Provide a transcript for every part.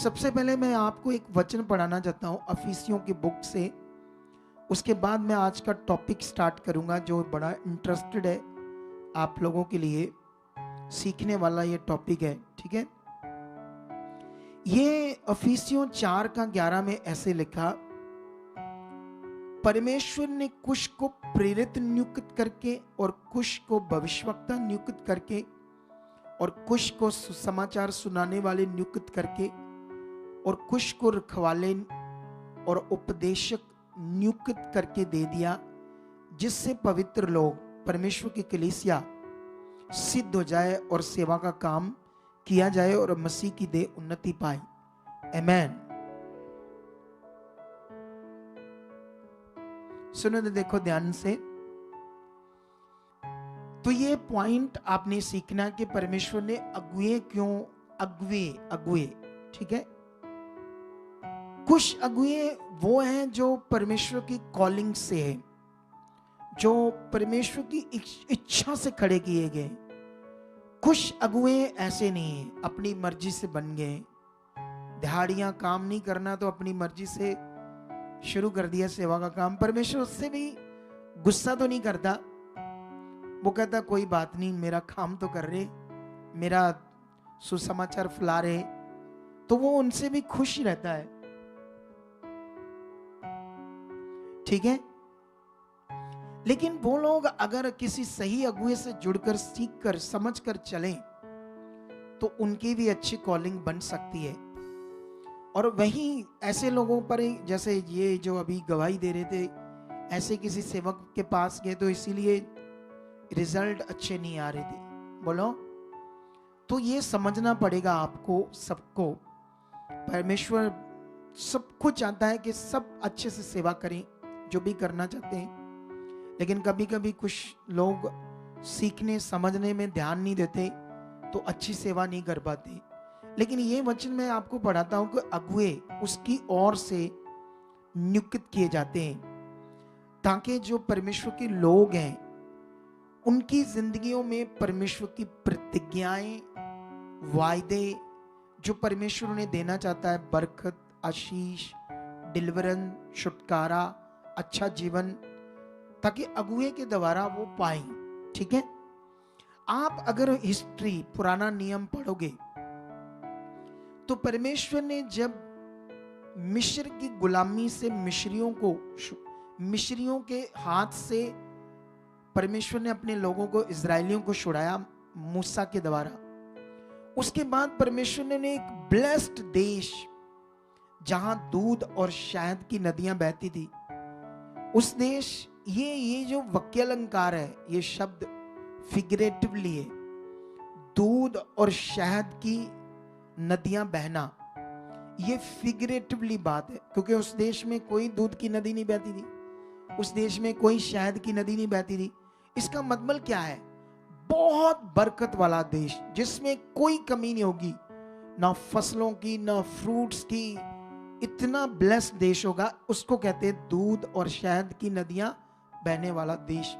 सबसे पहले मैं आपको एक वचन पढ़ाना चाहता हूँ अफिसियों की बुक से। उसके बाद मैं आज का टॉपिक स्टार्ट करूँगा जो बड़ा इंटरेस्टेड है आप लोगों के लिए, सीखने वाला ये टॉपिक है। ठीक है, ये अफिसियों 4:11 में ऐसे लिखा, परमेश्वर ने कुश को प्रेरित नियुक्त करके और कुश को भविष्यवक्ता नियुक्त करके और कुश को सुसमाचार सुनाने वाले नियुक्त करके और कुश को रखवाले और उपदेशक नियुक्त करके दे दिया, जिससे पवित्र लोग परमेश्वर की कलीसिया सिद्ध हो जाए और सेवा का काम किया जाए और मसीह की देह उन्नति पाए। आमेन। सुनो तो देखो ध्यान से, तो ये पॉइंट आपने सीखना कि परमेश्वर ने अगुए क्यों, अगुए ठीक है। कुछ अगुए वो हैं जो परमेश्वर की कॉलिंग से है, जो परमेश्वर की इच्छा से खड़े किए गए। कुछ अगुए ऐसे नहीं है, अपनी मर्जी से बन गए। दिहाड़ियां काम नहीं करना तो अपनी मर्जी से शुरू कर दिया सेवा का काम। परमेश्वर उससे भी गुस्सा तो नहीं करता, वो कहता कोई बात नहीं, मेरा काम तो कर रहे, मेरा सुसमाचार फैला रहे, तो वो उनसे भी खुश रहता है। ठीक है, लेकिन वो लोग अगर किसी सही अगुए से जुड़कर, सीखकर, समझकर चलें तो उनकी भी अच्छी कॉलिंग बन सकती है। और वहीं ऐसे लोगों पर, जैसे ये जो अभी गवाही दे रहे थे, ऐसे किसी सेवक के पास गए तो इसीलिए रिजल्ट अच्छे नहीं आ रहे थे, बोलो। तो ये समझना पड़ेगा आपको सबको, परमेश्वर सबको चाहता है कि सब अच्छे से सेवा करें जो भी करना चाहते हैं, लेकिन कभी कभी कुछ लोग सीखने समझने में ध्यान नहीं देते तो अच्छी सेवा नहीं कर पाते। लेकिन ये वचन मैं आपको पढ़ाता हूं कि अगुए उसकी ओर से नियुक्त किए जाते हैं ताकि जो परमेश्वर के लोग हैं उनकी जिंदगियों में परमेश्वर की प्रतिज्ञाएं, वायदे जो परमेश्वर उन्हें देना चाहता है, बरकत, आशीष, डिलीवरेंस, छुटकारा, अच्छा जीवन, ताकि अगुए के द्वारा वो पाएं। ठीक है, आप अगर हिस्ट्री, पुराना नियम पढ़ोगे तो परमेश्वर ने जब मिस्र की गुलामी से मिस्रियों के हाथ से परमेश्वर ने अपने लोगों को, इजरायलियों को छुड़ाया मूसा के द्वारा, उसके बाद परमेश्वर ने एक ब्लेस्ड देश जहां दूध और शहद की नदियां बहती थी, उस देश, ये जो वाक्य अलंकार है, ये शब्द फिगरेटिवली है। दूध और शहद की नदियां बहना, ये फिगरेटिवली बात है, क्योंकि उस देश में कोई दूध की नदी नहीं बहती थी, उस देश में कोई शहद की नदी नहीं बहती थी। इसका मतलब क्या है? बहुत बरकत वाला देश जिसमें कोई कमी नहीं होगी, ना फसलों की, ना फ्रूट्स की, इतना ब्लेस्ड देश होगा, उसको कहते हैं दूध और शहद की नदियां बहने वाला देश।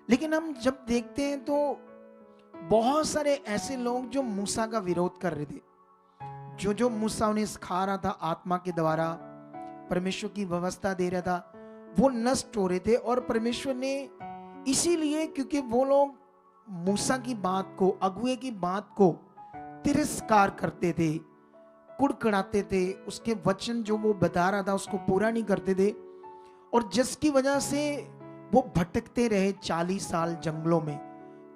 लेकिन हम जब देखते हैं तो बहुत सारे ऐसे लोग जो मूसा का विरोध कर रहे थे, जो मूसा उन्हें सिखा रहा था आत्मा के द्वारा, परमेश्वर की व्यवस्था दे रहा था, वो नष्ट हो रहे थे। और परमेश्वर ने इसीलिए, क्योंकि वो लोग मूसा की बात को, अगुए की बात को तिरस्कार करते थे, कुड़कुड़ाते थे, उसके वचन जो वो बता रहा था उसको पूरा नहीं करते थे, और जिसकी वजह से वो भटकते रहे 40 साल जंगलों में।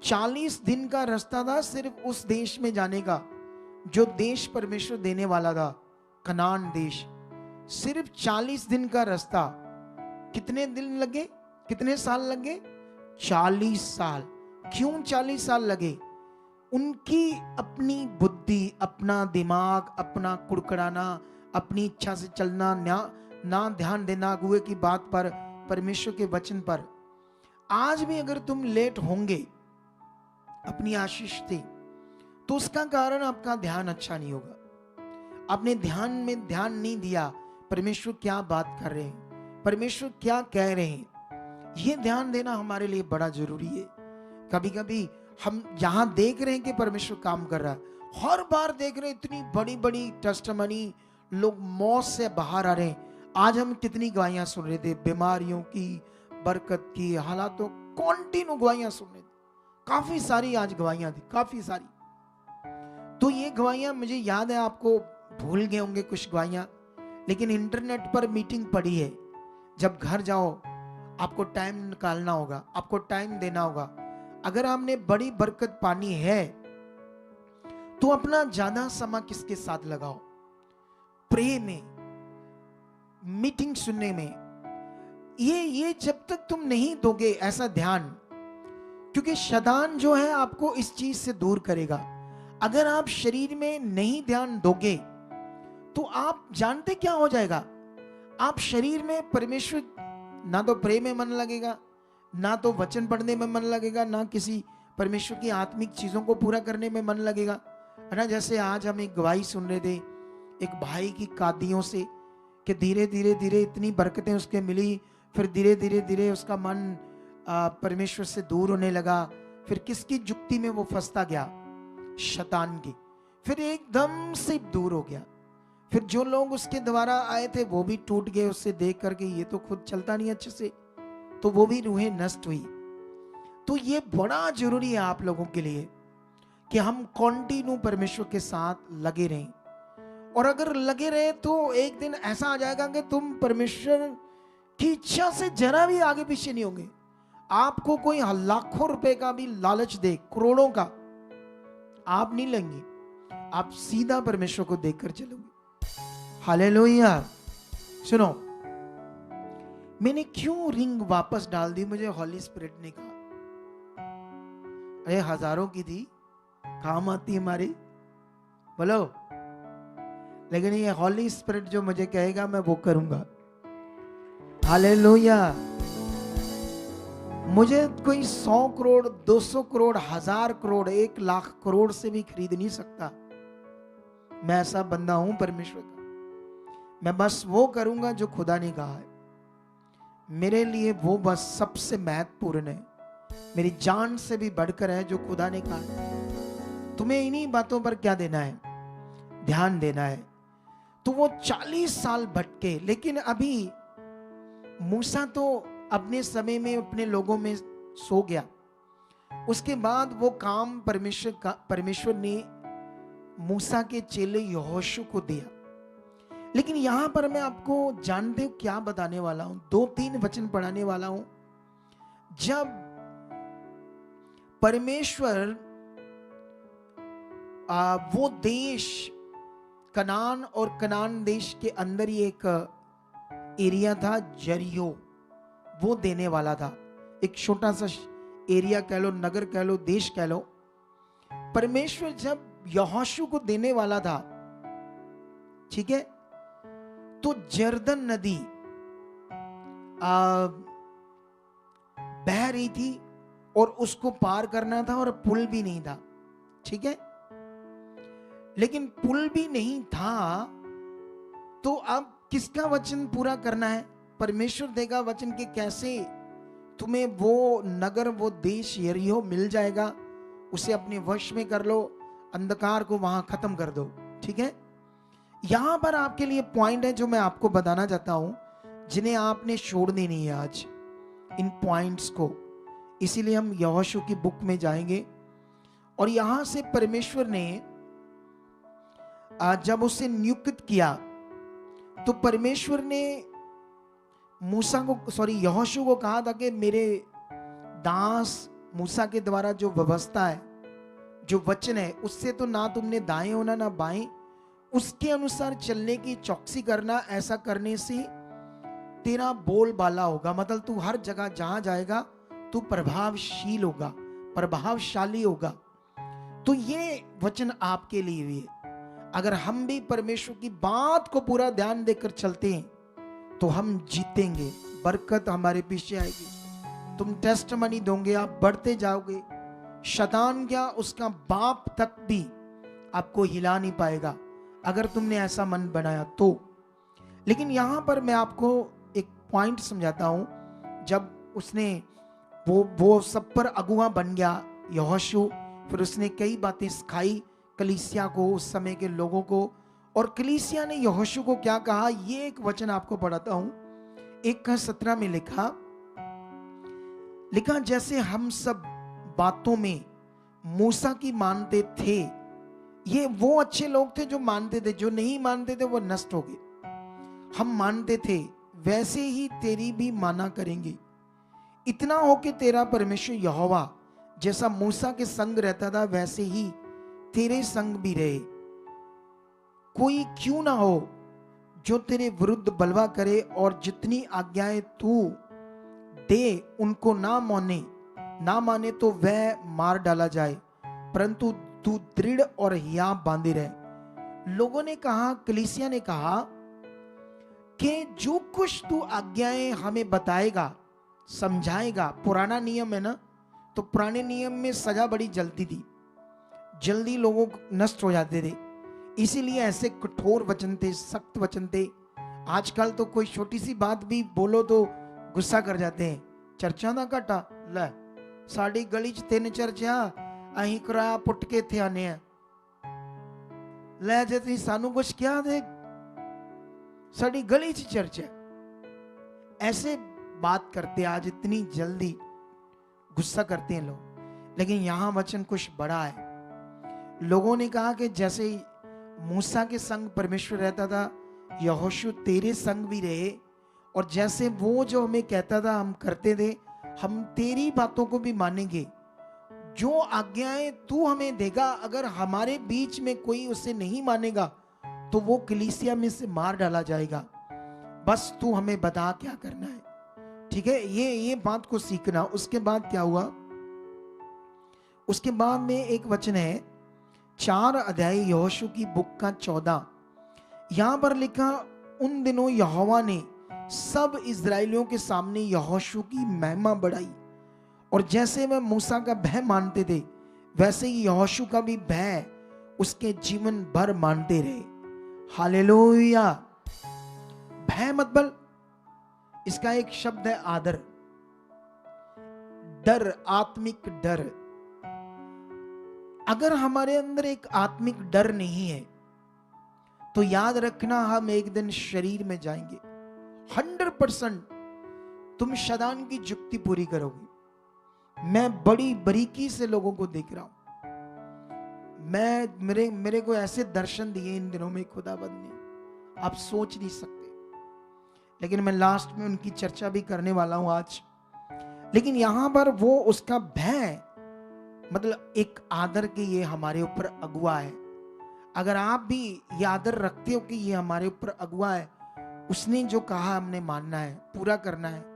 40 दिन का रास्ता था सिर्फ उस देश में जाने का जो देश परमेश्वर देने वाला था, कनान देश। सिर्फ 40 दिन का रास्ता। कितने दिन लगे, कितने साल लगे? 40 साल। क्यों 40 साल लगे? उनकी अपनी बुद्धि, अपना दिमाग, अपना कुड़कुड़ाना, अपनी इच्छा से चलना, ना ध्यान देना अगुए की बात पर, परमेश्वर के वचन पर। आज भी अगर तुम लेट होंगे अपनी आशीष से, तो उसका कारण आपका ध्यान अच्छा नहीं होगा। आपने ध्यान में ध्यान नहीं दिया, परमेश्वर क्या बात कर रहे हैं, परमेश्वर क्या कह रहे हैं, ये ध्यान देना हमारे लिए बड़ा जरूरी है। कभी कभी हम यहां देख रहे हैं कि परमेश्वर काम कर रहा है, हर बार देख रहे हैं इतनी बड़ी बड़ी टेस्टमनी, लोग मौत से बाहर आ रहे हैं। आज हम कितनी गवाहियां सुन रहे थे, बीमारियों की, बरकत की, हालातों, कॉन्टिन्यू गवाहियां सुन रहे थे। काफी सारी आज गवाहियां थी, काफी सारी। तो ये गवाहियां मुझे याद है, आपको भूल गए होंगे कुछ गवाहियां, लेकिन इंटरनेट पर मीटिंग पड़ी है। जब घर जाओ आपको टाइम निकालना होगा, आपको टाइम देना होगा। अगर आपने बड़ी बरकत पानी है तो अपना ज्यादा समय किसके साथ लगाओ? प्रे में, मीटिंग सुनने में। ये जब तक तुम नहीं दोगे ऐसा ध्यान, क्योंकि शैतान जो है आपको इस चीज से दूर करेगा। अगर आप शरीर में नहीं ध्यान दोगे तो आप जानते क्या हो जाएगा, आप शरीर में परमेश्वर, ना तो प्रे में मन लगेगा, ना तो वचन पढ़ने में मन लगेगा, ना किसी परमेश्वर की आत्मिक चीजों को पूरा करने में मन लगेगा, है ना। जैसे आज हम एक गवाही सुन रहे थे एक भाई की कादियों से, कि धीरे धीरे धीरे इतनी बरकतें उसके मिली, फिर धीरे धीरे धीरे उसका मन परमेश्वर से दूर होने लगा। फिर किसकी जुक्ति में वो फंसता गया? शैतान की। फिर एकदम से दूर हो गया। फिर जो लोग उसके द्वारा आए थे वो भी टूट गए उससे देख करके, ये तो खुद चलता नहीं अच्छे से, तो वो भी रूहें नष्ट हुई। तो ये बड़ा जरूरी है आप लोगों के लिए कि हम कंटिन्यू परमेश्वर के साथ लगे रहें। और अगर लगे रहे तो एक दिन ऐसा आ जाएगा कि तुम परमेश्वर की इच्छा से जरा भी आगे पीछे नहीं होंगे। आपको कोई लाखों रुपए का भी लालच दे, करोड़ों का, आप नहीं लेंगे, आप सीधा परमेश्वर को देखकर चलोगे। हालेलुया। सुनो, मैंने क्यों रिंग वापस डाल दी? मुझे हॉली स्पिरिट ने कहा, अरे हजारों की थी, काम आती हमारी, बोलो। लेकिन ये हॉली स्पिरिट जो मुझे कहेगा मैं वो करूंगा। हालेलुया। मुझे कोई 100 करोड़, 200 करोड़, 1000 करोड़, 1 लाख करोड़ से भी खरीद नहीं सकता। मैं ऐसा बंदा हूं परमेश्वर का। मैं बस वो करूंगा जो खुदा ने कहा है। मेरे लिए वो बस सबसे महत्वपूर्ण है, मेरी जान से भी बढ़कर है जो खुदा ने कहा है। तुम्हें इन्हीं बातों पर क्या देना है? ध्यान देना है। तो वो 40 साल भटके, लेकिन अभी मूसा तो अपने समय में अपने लोगों में सो गया। उसके बाद वो काम परमेश्वर ने मूसा के चेले यहोशू को दिया। लेकिन यहां पर मैं आपको जानते हो क्या बताने वाला हूं? 2-3 वचन पढ़ाने वाला हूं। जब परमेश्वर वो देश कनान, और कनान देश के अंदर ही एक एरिया था जरियो, वो देने वाला था। एक छोटा सा एरिया कह लो, नगर कह लो, देश कह लो। परमेश्वर जब यहोशू को देने वाला था, ठीक है, तो जर्दन नदी बह रही थी और उसको पार करना था, और पुल भी नहीं था, ठीक है। लेकिन पुल भी नहीं था तो अब किसका वचन पूरा करना है? परमेश्वर देगा वचन के कैसे तुम्हें वो नगर, वो देश यरीहो मिल जाएगा, उसे अपने वश में कर लो, अंधकार को वहां खत्म कर दो, ठीक है। यहां पर आपके लिए पॉइंट है जो मैं आपको बताना चाहता हूं, जिन्हें आपने छोड़नी नहीं है आज, इन पॉइंट्स को। इसीलिए हम यहोशू की बुक में जाएंगे, और यहां से परमेश्वर ने जब उसे नियुक्त किया तो परमेश्वर ने यहोशू को कहा था कि मेरे दास मूसा के द्वारा जो व्यवस्था है, जो वचन है, उससे तो ना तुमने दाएं होना ना बाएं, उसके अनुसार चलने की चौकसी करना। ऐसा करने से तेरा बोलबाला होगा, मतलब तू हर जगह जहां जाएगा तू प्रभावशील होगा, प्रभावशाली होगा। तो ये वचन आपके लिए भी है। अगर हम भी परमेश्वर की बात को पूरा ध्यान देकर चलते हैं तो हम जीतेंगे, बरकत हमारे पीछे आएगी, तुम टेस्टमनी दोगे, आप बढ़ते जाओगे। शैतान क्या, उसका बाप तक भी आपको हिला नहीं पाएगा अगर तुमने ऐसा मन बनाया तो। लेकिन यहां पर मैं आपको एक पॉइंट समझाता हूं। जब उसने वो सब पर अगुआ बन गया यहोशू, फिर उसने कई बातें सिखाई, कलीसिया को, उस समय के लोगों को। और कलीसिया ने यहोशू को क्या कहा, ये एक वचन आपको पढ़ाता हूं। 1:17 में लिखा, जैसे हम सब बातों में मूसा की मानते थे, ये वो अच्छे लोग थे जो मानते थे, जो नहीं मानते थे वो नष्ट हो गए। हम मानते थे वैसे ही तेरी भी माना करेंगे। इतना हो कि तेरा परमेश्वर यहोवा जैसा मूसा के संग रहता था वैसे ही तेरे संग भी रहे। कोई क्यों ना हो जो तेरे विरुद्ध बलवा करे, और जितनी आज्ञाएं तू दे उनको ना माने तो वह मार डाला जाए, परंतु तू दृढ़ और हिया बांधे रहे। लोगों ने कहा, कलीसिया ने कहा कि जो कुछ तू आज्ञाएं हमें बताएगा, समझाएगा। पुराना नियम है ना, तो पुराने नियम में सजा बड़ी जल्दी थी, जल्दी लोगों नष्ट हो जाते थे, इसीलिए ऐसे कठोर वचन थे, सख्त वचन थे। आजकल तो कोई छोटी सी बात भी बोलो तो गुस्सा कर जाते हैं। चर्चा ना घाटा ले, साड़ी गली च 3 चर्चा अहीं किराया पुट के इत्थे आने हैं, ले जे तुसीं सानू कुछ क्या दे, साड़ी गली च चर्चा। ऐसे बात करते, आज इतनी जल्दी गुस्सा करते हैं लोग। लेकिन यहां वचन कुछ बड़ा है। लोगों ने कहा कि जैसे मूसा के संग परमेश्वर रहता था, यहोशू तेरे संग भी रहे, और जैसे वो जो हमें कहता था हम करते थे, हम तेरी बातों को भी मानेंगे। जो आज्ञाएं तू हमें देगा, अगर हमारे बीच में कोई उसे नहीं मानेगा तो वो कलीसिया में से मार डाला जाएगा। बस तू हमें बता क्या करना है, ठीक है। ये बात को सीखना। उसके बाद क्या हुआ, उसके बाद में एक वचन है 4 अध्याय यहोशू की बुक का 14। यहां पर लिखा, उन दिनों यहोवा ने सब इजराइलियों के सामने यहोशू की महिमा बढ़ाई, और जैसे वह मूसा का भय मानते थे वैसे ही यहोशू का भी भय उसके जीवन भर मानते रहे। हालेलुया। भय मतलब इसका एक शब्द है आदर, डर, आत्मिक डर। अगर हमारे अंदर एक आत्मिक डर नहीं है तो याद रखना, हम एक दिन शरीर में जाएंगे। 100% तुम शैतान की जुक्ति पूरी करोगे। मैं बड़ी बारीकी से लोगों को देख रहा हूं। मेरे को ऐसे दर्शन दिए इन दिनों में खुदाबंद ने, आप सोच नहीं सकते। लेकिन मैं लास्ट में उनकी चर्चा भी करने वाला हूं आज। लेकिन यहां पर वो उसका भय मतलब एक आदर के, ये हमारे ऊपर अगुआ है। अगर आप भी ये आदर रखते हो कि ये हमारे ऊपर अगुआ है, उसने जो कहा हमने मानना है, पूरा करना है।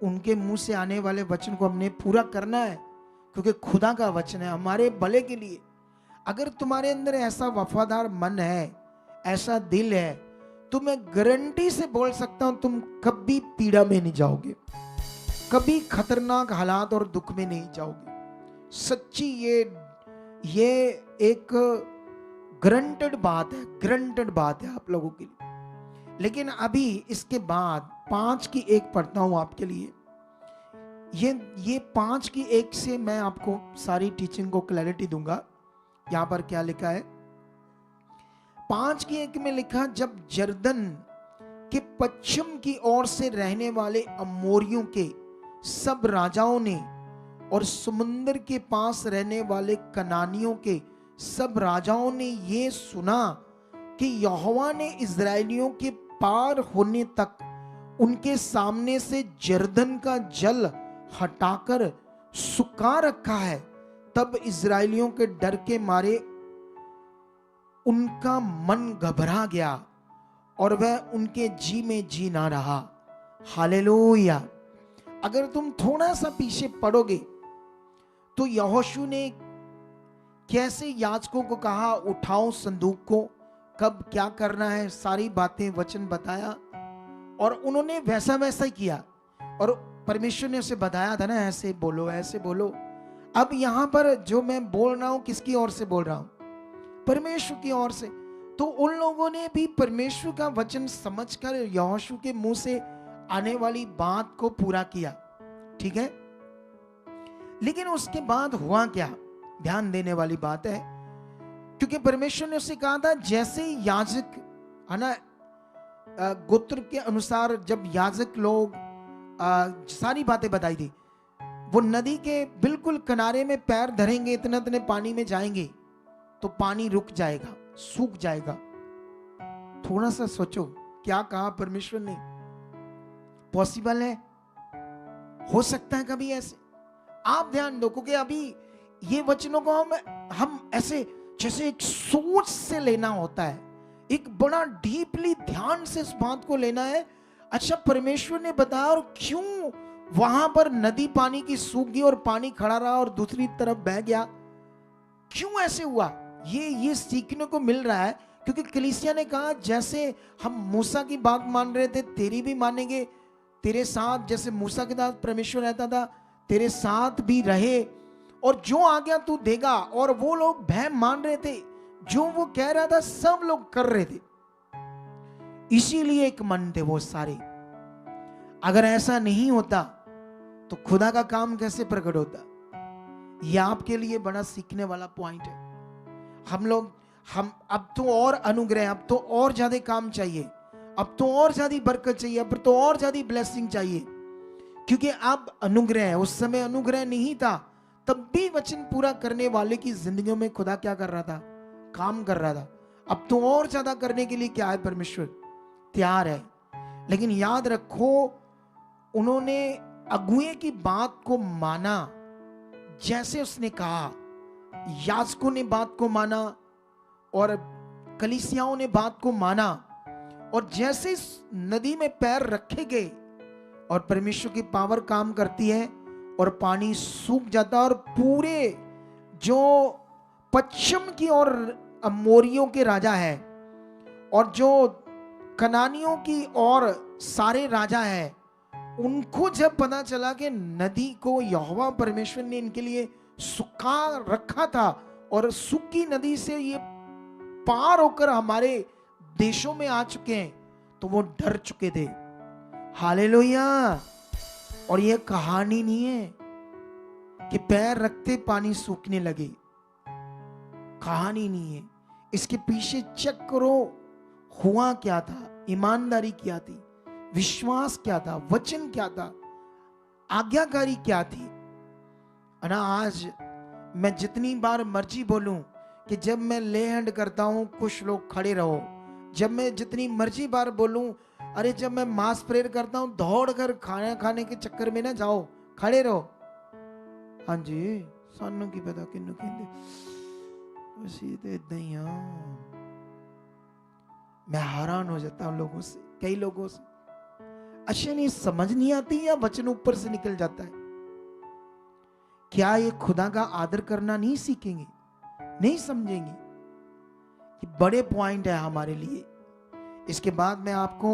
उनके मुंह से आने वाले वचन को हमने पूरा करना है, क्योंकि खुदा का वचन है हमारे भले के लिए। अगर तुम्हारे अंदर ऐसा वफादार मन है, ऐसा दिल है, तो मैं गारंटी से बोल सकता हूं तुम कभी पीड़ा में नहीं जाओगे, कभी खतरनाक हालात और दुख में नहीं जाओगे। सच्ची ये एक ग्रंटेड बात है, ग्रंटेड बात है आप लोगों के लिए। लेकिन अभी इसके बाद 5 की 1 पढ़ता हूं आपके लिए। ये 5 की 1 से मैं आपको सारी टीचिंग को क्लैरिटी दूंगा। यहां पर क्या लिखा है, 5 की 1 में लिखा, जब जर्दन के पश्चिम की ओर से रहने वाले अमोरियों के सब राजाओं ने और समुद्र के पास रहने वाले कनानियों के सब राजाओं ने ये सुना कि यहोवा ने इजराइलियों के पार होने तक उनके सामने से जर्दन का जल हटाकर सुखा रखा है, तब इजराइलियों के डर के मारे उनका मन घबरा गया और वह उनके जी में जी ना रहा। हालेलुया। अगर तुम थोड़ा सा पीछे पढ़ोगे तो यहोशू ने कैसे याजकों को कहा उठाओ संदूक को, कब क्या करना है, सारी बातें वचन बताया, और उन्होंने वैसा वैसा ही किया। और परमेश्वर ने उसे बताया था ना, ऐसे बोलो ऐसे बोलो। अब यहां पर जो मैं बोल रहा हूं किसकी ओर से बोल रहा हूं, परमेश्वर की ओर से। तो उन लोगों ने भी परमेश्वर का वचन समझकर यहोशू के मुंह से आने वाली बात को पूरा किया, ठीक है। लेकिन उसके बाद हुआ क्या, ध्यान देने वाली बात है। क्योंकि परमेश्वर ने उससे कहा था जैसे याजक है ना, गोत्र के अनुसार जब याजक लोग सारी बातें बताई थी, वो नदी के बिल्कुल किनारे में पैर धरेंगे, इतने इतने पानी में जाएंगे तो पानी रुक जाएगा, सूख जाएगा। थोड़ा सा सोचो क्या कहा परमेश्वर ने। पॉसिबल है, हो सकता है कभी ऐसे। आप ध्यान दो, क्योंकि अभी ये वचनों को हम ऐसे जैसे एक सोच से लेना होता है, एक बड़ा डीपली ध्यान से इस बात को लेना है। अच्छा, परमेश्वर ने बताया और क्यों वहां पर नदी पानी की सूख गई और पानी खड़ा रहा और दूसरी तरफ बह गया, क्यों ऐसे हुआ, ये सीखने को मिल रहा है। क्योंकि कलीसिया ने कहा जैसे हम मूसा की बात मान रहे थे, तेरी भी मानेंगे, तेरे साथ जैसे मूसा के साथ परमेश्वर रहता था, तेरे साथ भी रहे, और जो आज्ञा तू देगा। और वो लोग भय मान रहे थे, जो वो कह रहा था सब लोग कर रहे थे, इसीलिए एक मन थे वो सारे। अगर ऐसा नहीं होता तो खुदा का काम कैसे प्रकट होता। यह आपके लिए बड़ा सीखने वाला पॉइंट है। हम अब तो और अनुग्रह, अब तो और ज्यादा काम चाहिए, अब तो और ज्यादा बरकत चाहिए, अब तो और ज्यादा ब्लेसिंग चाहिए, क्योंकि अब अनुग्रह है। उस समय अनुग्रह नहीं था, तब भी वचन पूरा करने वाले की जिंदगियों में खुदा क्या कर रहा था, काम कर रहा था। अब तो और ज्यादा करने के लिए क्या है, परमेश्वर तैयार है। लेकिन याद रखो, उन्होंने अगुए की बात को माना, जैसे उसने कहा। याजकों ने बात को माना और कलीसियाओं ने बात को माना, और जैसे इस नदी में पैर रखे गए और परमेश्वर की पावर काम करती है और पानी सूख जाता है, और पूरे जो पश्चिम की ओर अमोरियों के राजा है और जो कनानियों की ओर सारे राजा है, उनको जब पता चला कि नदी को यहोवा परमेश्वर ने इनके लिए सुखा रखा था और सूखी नदी से ये पार होकर हमारे देशों में आ चुके हैं, तो वो डर चुके थे। हालेलुया। और ये कहानी नहीं है कि पैर रखते पानी सूखने लगे, कहानी नहीं है। इसके पीछे चेक करो हुआ क्या था, ईमानदारी क्या थी, विश्वास क्या था, वचन क्या था, आज्ञाकारी क्या थी। ना आज मैं जितनी बार मर्जी बोलूं कि जब मैं ले हैंड करता हूं कुछ लोग खड़े रहो, जब मैं जितनी मर्जी बार बोलूं अरे जब मैं मास प्रेयर करता हूं दौड़ कर खाना खाने के चक्कर में ना जाओ, खड़े रहो। हाँ जी, सानू की पता किन्नू कहंदे उसी तो इदा ही। हाँ, मैं हैरान हो जाता हूं लोगों से, कई लोगों से। अच्छा, नहीं समझ नहीं आती या वचन ऊपर से निकल जाता है। क्या ये खुदा का आदर करना नहीं सीखेंगे, नहीं समझेंगे? ये बड़े पॉइंट है हमारे लिए। इसके बाद मैं आपको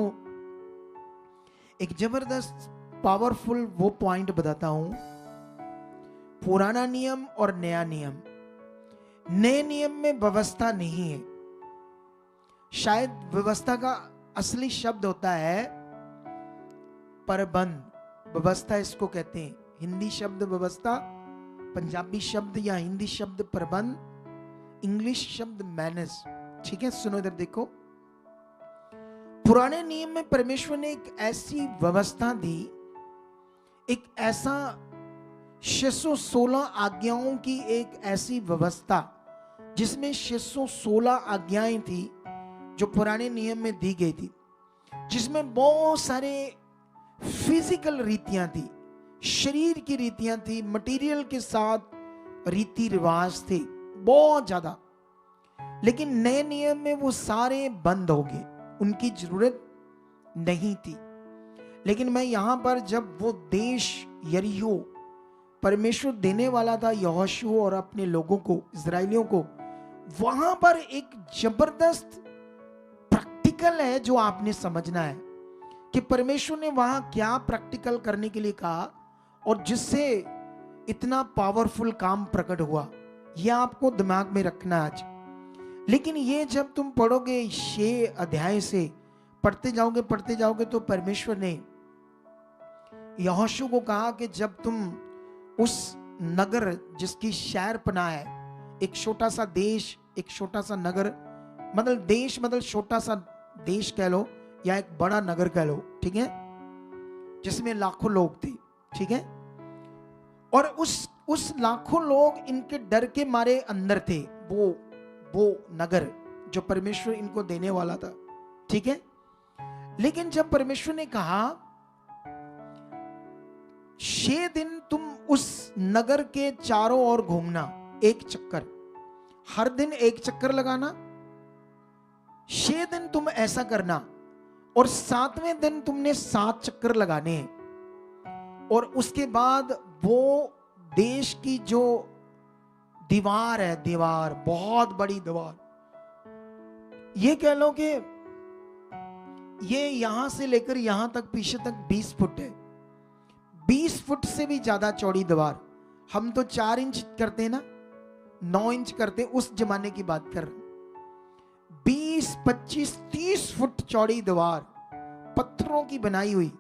एक जबरदस्त पावरफुल वो पॉइंट बताता हूं, पुराना नियम और नया नियम। नए नियम में व्यवस्था नहीं है, शायद व्यवस्था का असली शब्द होता है प्रबंध। व्यवस्था इसको कहते हैं, हिंदी शब्द व्यवस्था, पंजाबी शब्द या हिंदी शब्द प्रबंध, इंग्लिश शब्द मैनर्स। ठीक है, सुनो इधर देखो। पुराने नियम में परमेश्वर ने एक ऐसी व्यवस्था दी, एक ऐसा 616 आज्ञाओं की एक ऐसी व्यवस्था, जिसमें 616 आज्ञाएं थी जो पुराने नियम में दी गई थी, जिसमें बहुत सारे फिजिकल रीतियां थी, शरीर की रीतियां थी, मटेरियल के साथ रीति रिवाज थे बहुत ज्यादा। लेकिन नए नियम में वो सारे बंद हो गए, उनकी जरूरत नहीं थी। लेकिन मैं यहां पर जब वो देश यरीहो परमेश्वर देने वाला था यहोशू और अपने लोगों को, इजराइलियों को, वहां पर एक जबरदस्त प्रैक्टिकल है जो आपने समझना है कि परमेश्वर ने वहां क्या प्रैक्टिकल करने के लिए कहा और जिससे इतना पावरफुल काम प्रकट हुआ। यह आपको दिमाग में रखना आज। लेकिन ये जब तुम पढ़ोगे 6 अध्याय से पढ़ते जाओगे तो परमेश्वर ने यहोशू को कहा कि जब तुम उस नगर जिसकी शहर पनाह है, एक छोटा सा देश, एक छोटा सा नगर, मतलब देश, मतलब छोटा सा देश कह लो या एक बड़ा नगर कह लो, ठीक है, जिसमें लाखों लोग थे, ठीक है। और उस लाखों लोग इनके डर के मारे अंदर थे, वो नगर जो परमेश्वर इनको देने वाला था, ठीक है। लेकिन जब परमेश्वर ने कहा 6 दिन तुम उस नगर के चारों ओर घूमना, एक चक्कर, हर दिन एक चक्कर लगाना, 6 दिन तुम ऐसा करना, और 7वें दिन तुमने 7 चक्कर लगाने हैं। और उसके बाद वो देश की जो दीवार है, दीवार बहुत बड़ी दीवार, ये कह लो कि ये यहां से लेकर यहां तक पीछे तक 20 फुट है, 20 फुट से भी ज्यादा चौड़ी दीवार। हम तो 4 इंच करते हैं ना, 9 इंच करते, उस जमाने की बात कर रहा हूं। 20, 25, 30 फुट चौड़ी दीवार, पत्थरों की बनाई हुई,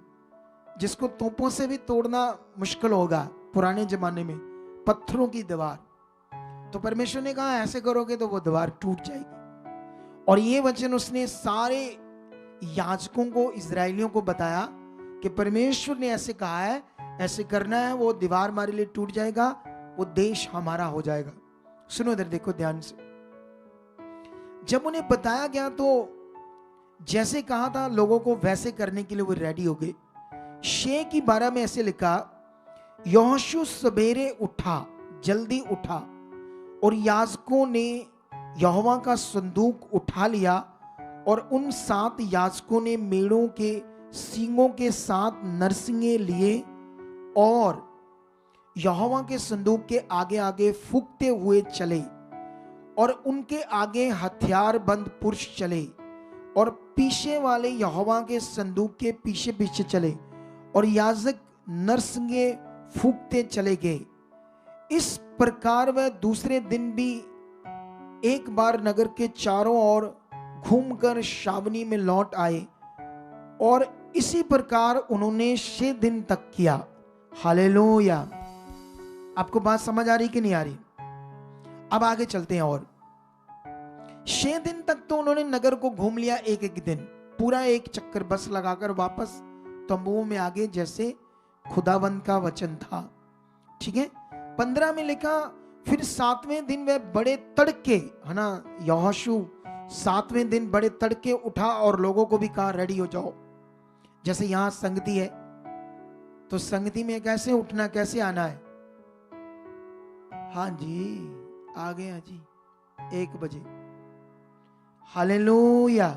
जिसको तोपों से भी तोड़ना मुश्किल होगा पुराने जमाने में, पत्थरों की दीवार। तो परमेश्वर ने कहा ऐसे करोगे तो वो दीवार टूट जाएगी। और ये वचन उसने सारे याजकों को, इजरायलियों को बताया कि परमेश्वर ने ऐसे कहा है, ऐसे करना है, वो दीवार हमारे लिए टूट जाएगा, वो देश हमारा हो जाएगा। सुनो इधर देखो ध्यान से। जब उन्हें बताया गया तो जैसे कहा था लोगों को वैसे करने के लिए वो रेडी हो गए। 6 की 12 में ऐसे लिखा, यहोशू सवेरे उठा, जल्दी उठा, और याजकों ने यहोवा का संदूक उठा लिया, और उन 7 याजकों ने मेढ़ों के सींगों के साथ नरसिंगे लिए और यहोवा के संदूक के आगे आगे फूंकते हुए चले, और उनके आगे हथियार बंद पुरुष चले, और पीछे वाले यहोवा के संदूक के पीछे पीछे चले, और याजक नरसिंगे फूंकते चले गए। इस प्रकार वह दूसरे दिन भी एक बार नगर के चारों ओर घूमकर छावनी में लौट आए, और इसी प्रकार उन्होंने 6 दिन तक किया। हालेलुया। आपको बात समझ आ रही कि नहीं आ रही? अब आगे चलते हैं। और 6 दिन तक तो उन्होंने नगर को घूम लिया, एक एक दिन पूरा एक चक्कर बस लगाकर वापस तंबुओं में आगे, जैसे खुदावंद का वचन था, ठीक है। 15 में लिखा, फिर 7वें दिन वह बड़े तड़के, है ना, यहोशू 7वें दिन बड़े तड़के उठा और लोगों को भी कहा रेडी हो जाओ। जैसे यहां संगति है तो संगति में कैसे उठना, कैसे आना है? हाँ जी, आ गए हैं जी 1 बजे। हालेलुया।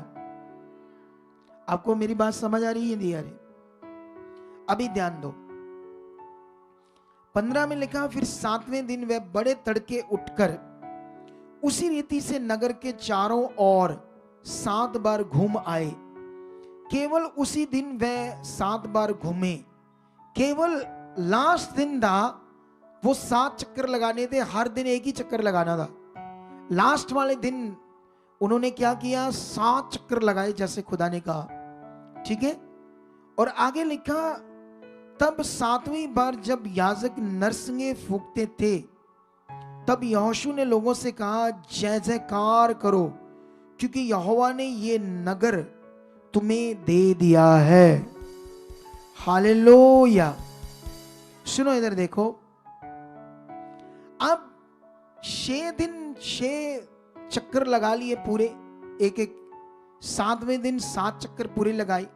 आपको मेरी बात समझ आ रही है? नहीं आ रही? अभी ध्यान दो। 15 में लिखा, फिर 7वें दिन वह बड़े तड़के उठकर उसी रीति से नगर के चारों ओर 7 बार घूम आए। केवल उसी दिन वह 7 बार घूमे। केवल लास्ट दिन था, वो 7 चक्कर लगाने थे, हर दिन एक ही चक्कर लगाना था। लास्ट वाले दिन उन्होंने क्या किया? 7 चक्कर लगाए जैसे खुदा ने कहा, ठीक है। और आगे लिखा, तब 7वीं बार जब याजक नरसिंगे फूंकते थे, तब यहोशू ने लोगों से कहा, जय जयकार करो, क्योंकि यहोवा ने ये नगर तुम्हें दे दिया है। हालेलुया। सुनो इधर देखो। अब 6 दिन 6 चक्कर लगा लिए पूरे, एक एक। 7वें दिन 7 चक्कर पूरे लगाए।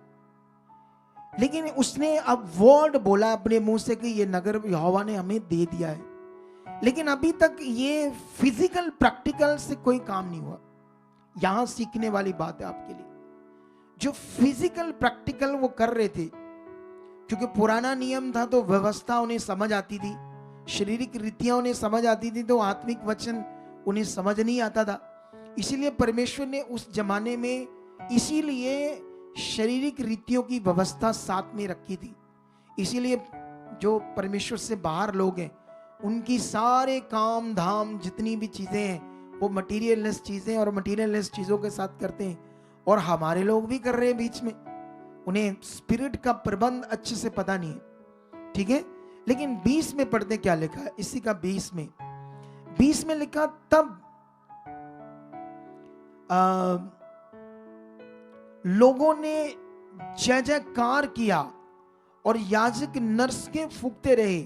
लेकिन उसने अब वर्ड बोला अपने मुंह से कि ये नगर यहोवा ने हमें दे दिया है। लेकिन अभी तक ये फिजिकल प्रैक्टिकल से कोई काम नहीं हुआ। यहां सीखने वाली बात है आपके लिए। जो फिजिकल प्रैक्टिकल वो कर रहे थे, क्योंकि पुराना नियम था तो व्यवस्था उन्हें समझ आती थी, शारीरिक रीतियां उन्हें समझ आती थी, तो आत्मिक वचन उन्हें समझ नहीं आता था। इसीलिए परमेश्वर ने उस जमाने में इसीलिए शारीरिक रीतियों की व्यवस्था साथ में रखी थी। इसीलिए जो परमेश्वर से बाहर लोग हैं, उनकी सारे काम धाम जितनी भी चीजें हैं वो मटीरियललेस चीजें और मटीरियललेस चीजों के साथ करते हैं। और हमारे लोग भी कर रहे हैं बीच में, उन्हें स्पिरिट का प्रबंध अच्छे से पता नहीं है, ठीक है। लेकिन 20 में पढ़ते क्या लिखा है, इसी का 20 में लिखा, तब लोगों ने जय जयकार किया और याजक नरसिंगे फूंकते रहे,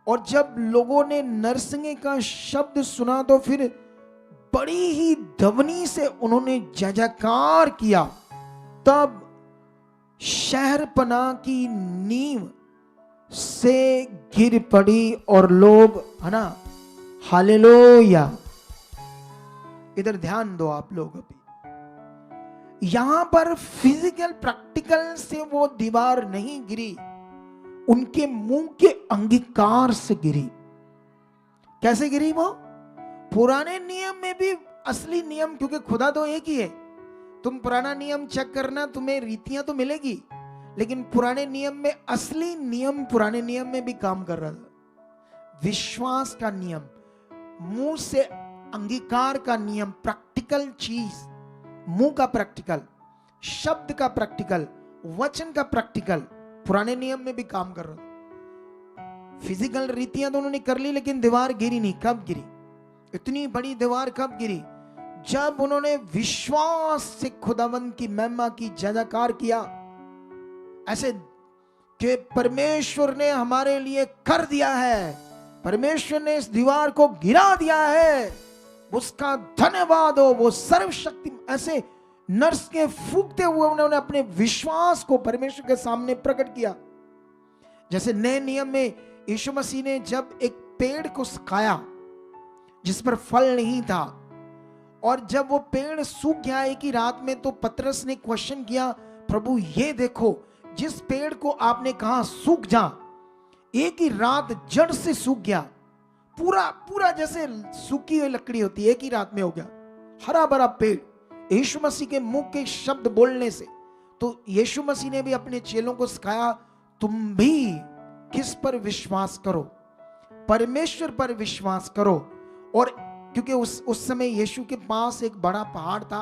और जब लोगों ने नरसिंगे का शब्द सुना तो फिर बड़ी ही ध्वनि से उन्होंने जय जयकार किया। तब शहरपनाह की नींव से गिर पड़ी और लोग, है ना, हालेलुया। इधर ध्यान दो आप लोग। अभी यहां पर फिजिकल प्रैक्टिकल से वो दीवार नहीं गिरी, उनके मुंह के अंगीकार से गिरी। कैसे गिरी वो? पुराने नियम में भी असली नियम, क्योंकि खुदा तो एक ही है। तुम पुराना नियम चेक करना, तुम्हें रीतियां तो मिलेगी, लेकिन पुराने नियम में असली नियम पुराने नियम में भी काम कर रहा था। विश्वास का नियम, मुंह से अंगीकार का नियम, प्रैक्टिकल चीज, मुंह का प्रैक्टिकल, शब्द का प्रैक्टिकल, वचन का प्रैक्टिकल, पुराने नियम में भी काम कर रहा था। फिजिकल रीतियां तो उन्होंने कर ली, लेकिन दीवार गिरी नहीं। कब गिरी? इतनी बड़ी दीवार कब गिरी? जब उन्होंने विश्वास से खुदावंद की महिमा की जयकार किया, ऐसे कि परमेश्वर ने हमारे लिए कर दिया है, परमेश्वर ने इस दीवार को गिरा दिया है, उसका धन्यवाद हो, वो सर्वशक्ति। ऐसे नर्स के फूंकते हुए उन्होंने अपने विश्वास को परमेश्वर के सामने प्रकट किया। जैसे नए नियम में यीशु मसीह ने जब एक पेड़ को सुखाया जिस पर फल नहीं था, और जब वो पेड़ सूख गया एक ही रात में, तो पतरस ने क्वेश्चन किया, प्रभु ये देखो, जिस पेड़ को आपने कहा सूख जा, एक ही रात जड़ से सूख गया, पूरा पूरा जैसे सूखी हुई लकड़ी होती है, एक ही रात में हो गया हरा भरा पेड़, यीशु मसीह के मुंह के शब्द बोलने से। तो यीशु मसीह ने भी अपने चेलों को सिखाया, तुम भी किस पर विश्वास करो? परमेश्वर पर विश्वास करो। और क्योंकि उस समय यीशु के पास एक बड़ा पहाड़ था,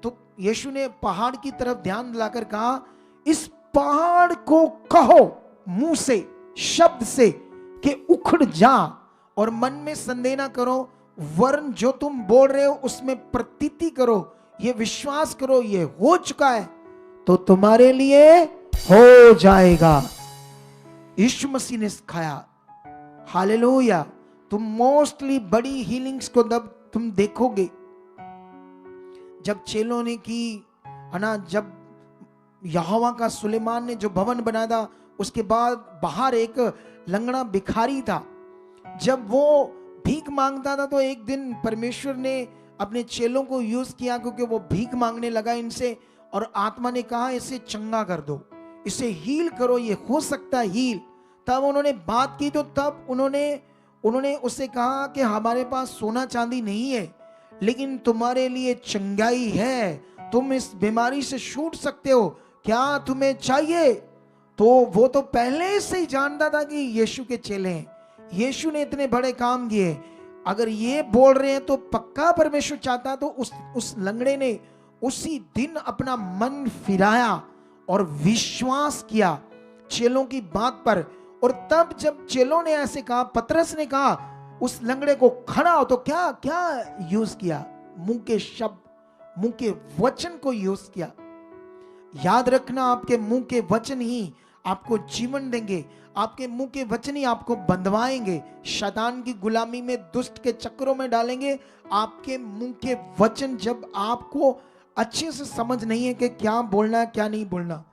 तो यीशु ने पहाड़ की तरफ ध्यान दिलाकर कहा, इस पहाड़ को कहो मुंह से, शब्द से, कि उखड़ जा, और मन में संदेह ना करो, वरन जो तुम बोल रहे हो उसमें प्रतीति करो, ये विश्वास करो ये हो चुका है तो तुम्हारे लिए हो जाएगा। यीशु मसीह ने सिखाया। हालेलुया। तुम मोस्टली बड़ी हीलिंग्स को जब तुम देखोगे, जब चेलों ने की, है ना, जब यहोवा का सुलेमान ने जो भवन बनाया था, उसके बाद बाहर एक लंगड़ा भिखारी था, जब वो भीख मांगता था, तो एक दिन परमेश्वर ने अपने चेलों को यूज किया, क्योंकि वो भीख मांगने लगा इनसे, और आत्मा ने कहा इसे चंगा कर दो, इसे हील करो, ये हो सकता है हील। तब उन्होंने बात की, तो तब उन्होंने उससे कहा कि हमारे पास सोना चांदी नहीं है, लेकिन तुम्हारे लिए चंगाई है, तुम इस बीमारी से छूट सकते हो, क्या तुम्हें चाहिए? तो वो तो पहले से ही जानता था कि यीशु के चेले हैं, यीशु ने इतने बड़े काम किए, अगर ये बोल रहे हैं तो पक्का परमेश्वर चाहता। तो उस लंगड़े ने उसी दिन अपना मन फिराया और विश्वास किया चेलों की बात पर। और तब जब चेलों ने ऐसे कहा, पतरस ने कहा उस लंगड़े को खड़ा हो, तो क्या क्या यूज किया? मुंह के शब्द, मुंह के वचन को यूज किया। याद रखना, आपके मुंह के वचन ही आपको जीवन देंगे, आपके मुंह के वचन ही आपको बंधवाएंगे, शैतान की गुलामी में, दुष्ट के चक्रों में डालेंगे। आपके मुंह के वचन जब आपको अच्छे से समझ नहीं है कि क्या बोलना है क्या नहीं बोलना।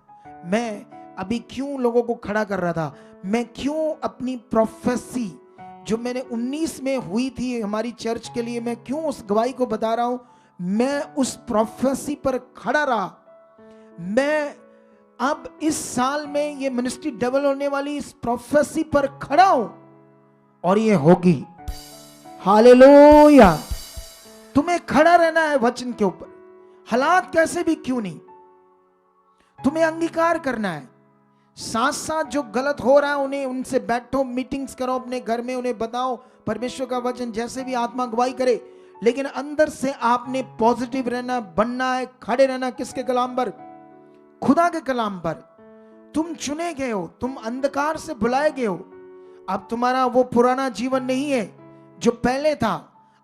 मैं अभी क्यों लोगों को खड़ा कर रहा था, मैं क्यों अपनी प्रोफेसी जो मैंने 19 में हुई थी हमारी चर्च के लिए, मैं क्यों उस गवाही को बता रहा हूं? मैं उस प्रोफेसी पर खड़ा रहा। मैं अब इस साल में ये मिनिस्ट्री डबल होने वाली इस प्रोफेसी पर खड़ा हूं, और ये होगी। हालेलुया। तुम्हें खड़ा रहना है वचन के ऊपर, हालात कैसे भी क्यों नहीं, तुम्हें अंगीकार करना है। साथ साथ जो गलत हो रहा है उन्हें, उनसे बैठो, मीटिंग्स करो अपने घर में, उन्हें बताओ परमेश्वर का वचन जैसे भी आत्मा गवाही करे, लेकिन अंदर से आपने पॉजिटिव रहना, बनना है, खड़े रहना। किसके कलाम पर? खुदा के कलाम पर। तुम चुने गए हो, तुम अंधकार से बुलाए गए हो। अब तुम्हारा वो पुराना जीवन नहीं है जो पहले था,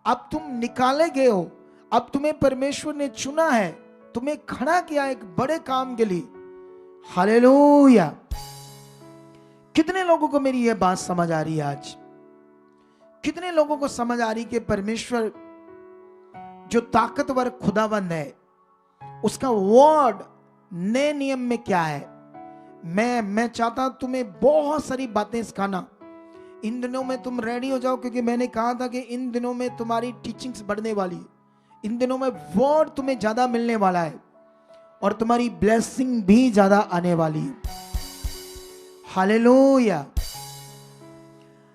अब तुम निकाले गए हो, अब तुम्हें परमेश्वर ने चुना है, तुम्हें खड़ा किया एक बड़े काम के लिए। हालेलुया। कितने लोगों को मेरी यह बात समझ आ रही है आज? कितने लोगों को समझ आ रही कि परमेश्वर जो ताकतवर खुदावंद है, उसका वर्ड नए नियम में क्या है? मैं चाहता हूं तुम्हें बहुत सारी बातें सिखाना। इन दिनों में तुम रेडी हो जाओ, क्योंकि मैंने कहा था कि इन दिनों में तुम्हारी टीचिंग्स बढ़ने वाली है। इन दिनों में वर्ड तुम्हें ज्यादा मिलने वाला है और तुम्हारी ब्लेसिंग भी ज्यादा आने वाली है। हालेलुया।